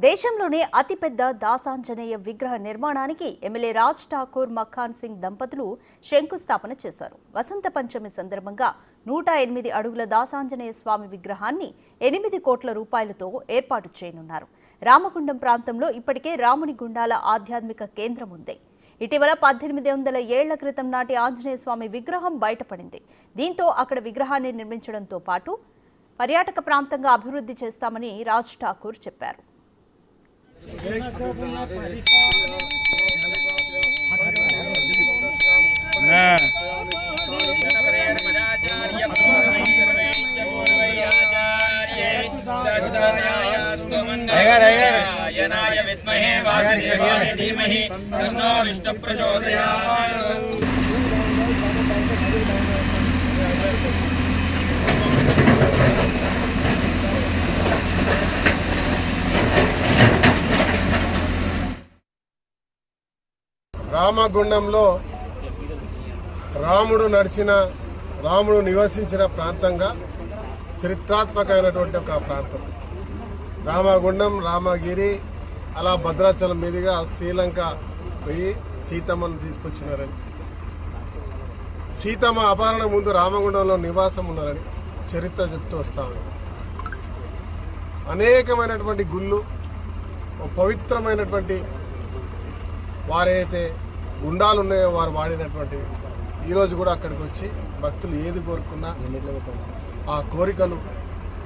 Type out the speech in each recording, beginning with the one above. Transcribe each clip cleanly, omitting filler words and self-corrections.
దేశంలోనే అతిపెద్ద దాసాంజనేయ విగ్రహ నిర్మాణానికి ఎమ్మెల్యే రాజ్ ఠాకూర్ మఖాన్ సింగ్ దంపతులు శంకుస్థాపన చేశారు. వసంత పంచమి సందర్భంగా 108 అడుగుల దాసాంజనేయ స్వామి విగ్రహాన్ని 8 కోట్ల రూపాయలతో ఏర్పాటు చేయనున్నారు. రామగుండం ప్రాంతంలో ఇప్పటికే రాముని గుండాల ఆధ్యాత్మిక కేంద్రం ఉంది. ఇటీవల 1800 ఏళ్ల క్రితం నాటి ఆంజనేయ స్వామి విగ్రహం బయటపడింది. దీంతో అక్కడ విగ్రహాన్ని నిర్మించడంతో పాటు పర్యాటక ప్రాంతంగా అభివృద్ధి చేస్తామని రాజ్ ఠాకూర్ చెప్పారు. రామగుండంలో రాముడు నివసించిన ప్రాంతంగా చరిత్రాత్మకమైనటువంటి ఒక ప్రాంతం రామగుండం. రామగిరి అలా భద్రాచలం మీదుగా శ్రీలంక పోయి సీతమ్మను తీసుకొచ్చినారని, సీతమ్మ అపహరణ ముందు రామగుండంలో నివాసం ఉన్నారని చరిత్ర చెప్తూ వస్తాము. అనేకమైనటువంటి గుళ్ళు, పవిత్రమైనటువంటి వారైతే గుండాలు ఉన్నాయో వారు వాడినటువంటివి ఈరోజు కూడా అక్కడికి వచ్చి భక్తులు ఏది కోరుకున్నా ఆ కోరికలు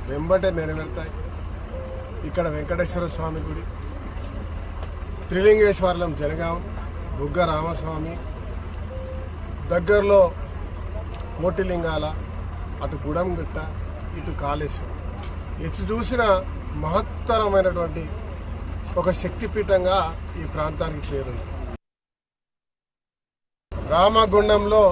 వెంబటే నెరవేరుతాయి. ఇక్కడ వెంకటేశ్వర స్వామి గుడి, త్రిలింగేశ్వరం జనగాం, బుగ్గ రామస్వామి, దగ్గరలో కోటిలింగాల, అటు గుడంగిట్ట, ఇటు కాళేశ్వరం, ఎటు చూసిన మహత్తరమైనటువంటి ఒక శక్తిపీఠంగా ఈ ప్రాంతానికి పేరుంది. రామగుండంలో